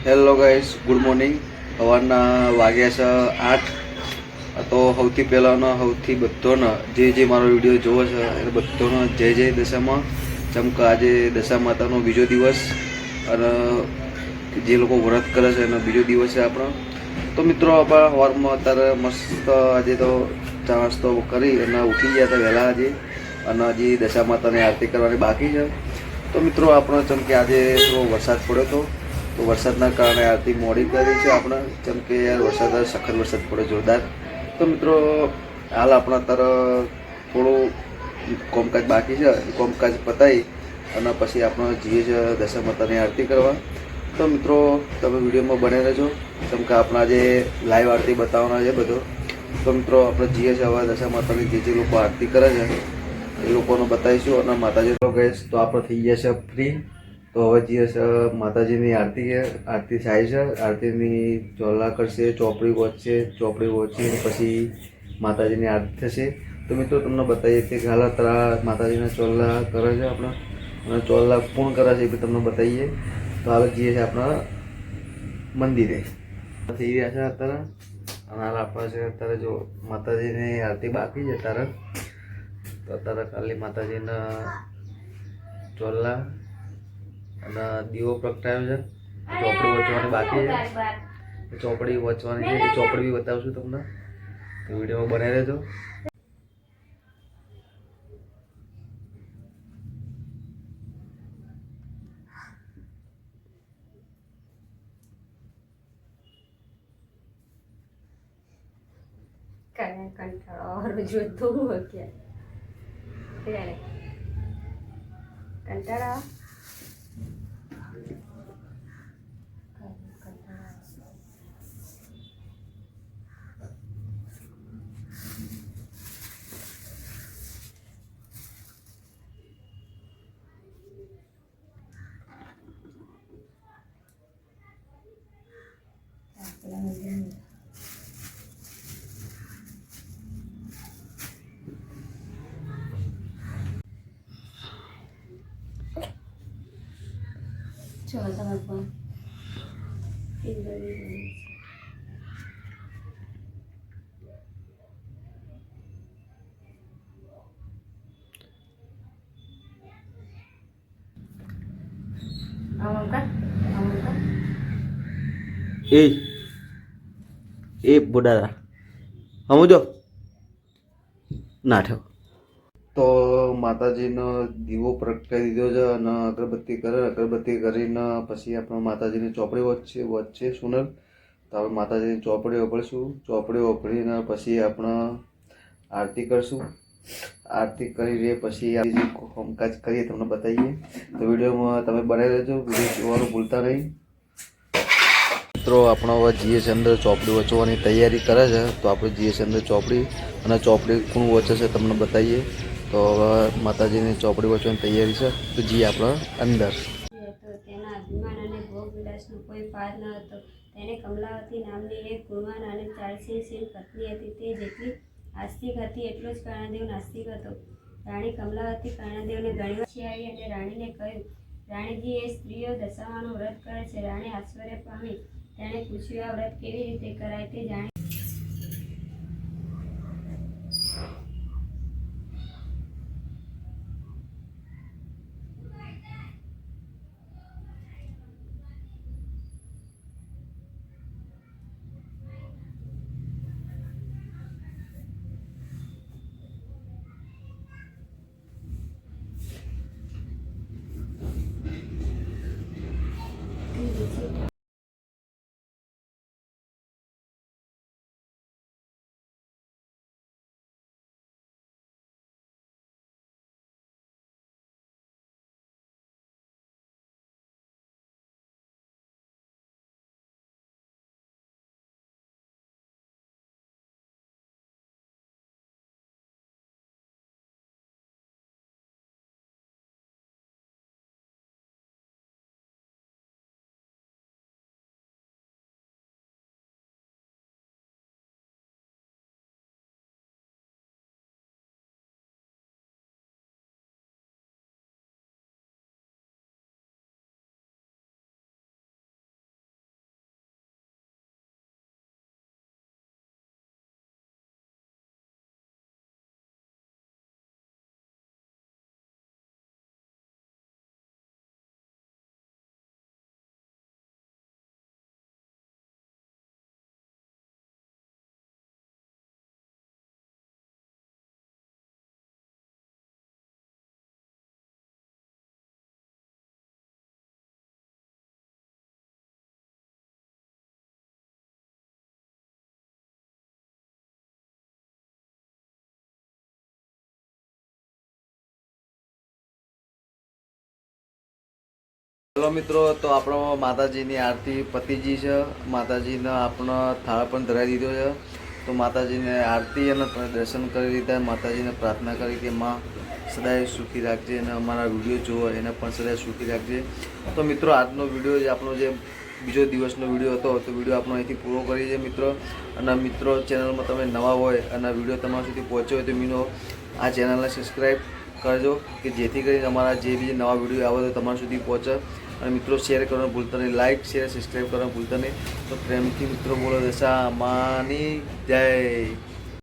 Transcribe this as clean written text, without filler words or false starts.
Hello guys, good morning. સવારના વાગ્યા છે 8. તો સૌથી પહેલાંનો સૌથી બધાનો જે મારો વિડીયો જોવો છે એ બધાનો જય જય દશામાં. જેમ કે આજે દશા માતાનો બીજો દિવસ અને જે લોકો વ્રત કરે છે એનો બીજો દિવસ છે આપણો. તો મિત્રો આપણા સવારમાં અત્યારે મસ્ત આજે તો ચા નાસ્તો કરી અને ઉઠી ગયા હતા વહેલા આજે, અને હજી દશા માતાની આરતી કરવાની બાકી છે. તો મિત્રો આપણો જેમ કે આજે થોડો વરસાદ પડ્યો હતો, તો વરસાદના કારણે આરતી મોડી કરી છે આપણે, જેમ કે યાર વરસાદ સખત વરસાદ પડ્યો જોરદાર. તો મિત્રો હાલ આપણા અત્યારે થોડું કોમકાજ બાકી છે, કોમકાજ પતાવી અને પછી આપણે જઈએ છીએ દશા માતાની આરતી કરવા. તો મિત્રો તમે વિડીયોમાં બને રહેજો, કેમ કે આપણે આજે લાઈવ આરતી બતાવવાના છે બધો. તો મિત્રો આપણે જઈએ છીએ હવે દશા માતાની જે લોકો આરતી કરે છે એ લોકોને બતાવીશું. અને માતાજી તો ગઈશ તો આપણે થઈ ગયા છે ફ્રી. તો હવે જઈએ છે માતાજીની આરતી છે, આરતી થાય છે, આરતીની ચોલા કરશે, ચોપડી વોચશે, ચોપડી વોચી પછી માતાજીની આરતી થશે. તો મિત્રો તમને બતાવીએ કે હાલ અત્યારે માતાજીના ચોલા કરે છે આપણે, અને ચોલા પૂર્ણ કરે છે એ બી તમને બતાવીએ. તો હાલ જઈએ છીએ આપણા મંદિરે, થઈ રહ્યા છે અત્યારે. અને હાલ આપણે છે અત્યારે જો માતાજીની આરતી બાકી છે અત્યારે. તો અત્યારે ખાલી માતાજીના ચોલા અને દીવો પ્રગટાવ્યો છે, ચોપડી વાંચવાની બાકી છે, ચોપડી વાંચવાની છે, એ ચોપડી બી બતાવશું તમને. તો વિડીયોમાં બનાવી રહેજો. કંટાળો જોતો હું ક્યારે કંટાળા ચાલ તમે પણ એ બોડારા સમજો ના થયો. તો માતાજીનો દીવો પ્રગટાવી દીધો છે અને અગરબત્તી કરે, અગરબત્તી કરીને પછી આપણે માતાજીની ચોપડી વચ્ચે સુનર. તો આપણે માતાજીની ચોપડી ઓગળશું, ચોપડી ઓગળીને પછી આપણે આરતી કરશું. આરતી કરી પછી જે કામકાજ કરીએ તમને બતાવીએ. તો વિડીયોમાં તમે બનાવી રહેજો, વિડીયો જોવાનું ભૂલતા નહીં. મિત્રો આપણો હવે જીએસ અંદર ચોપડી વચવાની તૈયારી કરે છે. તો આપણે જીએસ અંદર ચોપડી અને ચોપડી કોણ વચે છે તમને બતાવીએ. તો હવે માતાજીની ચોપડી વચવાની તૈયારી છે. તો જઈએ આપણે અંદર. તો તેના અભિમાન અને ભોગ વિલાસનો કોઈ પાર ન હતો. તેને કમલાવતી નામની એક ગુણવાન અને ચારિત્ર્યશીલ પત્ની હતી. તે જેટલી આસ્તિક હતી એટલો જ કર્ણદેવ નાસ્તિક હતો. રાણી કમલાવતી કર્ણદેવને ઘણી વાર આવી અને રાણીને કહ્યું, રાણીજી, એ સ્ત્રીઓ દશામાનું વ્રત કરે છે. રાણી આશ્ચર્ય પામી. તેણે પૂછ્યું, આ વ્રત કેવી રીતે કરાય તે જાણી હેલો મિત્રો, તો આપણો માતાજીની આરતી પતિજી છે. માતાજીને આપણો થાળ પણ ધરાવી દીધો છે. તો માતાજીને આરતી અને દર્શન કરી લીધા. માતાજીને પ્રાર્થના કરી કે માં સદાય સુખી રાખજે અને અમારા વિડીયો જોવો એને પણ સદાય સુખી રાખજે. તો મિત્રો, આજનો વિડીયો જે આપણો જે બીજો દિવસનો વિડીયો હતો તો વિડીયો આપણો અહીંથી પૂરો કરી છે મિત્રો. અને મિત્રો, ચેનલમાં તમે નવા હોય અને વિડીયો તમારા સુધી પહોંચ્યો હોય તો મિત્રો આ ચેનલને સબસ્ક્રાઈબ કરજો કે જેથી કરીને અમારા જે બી નવા વિડીયો આવે તો તમારા સુધી પહોંચે. અને મિત્રો, શેર કરવાનું ભૂલતા નહીં, લાઇક શેર સબસ્ક્રાઈબ કરવાનું ભૂલતા નહીં. તો પ્રેમથી મિત્રો બોલો દશા માની જય.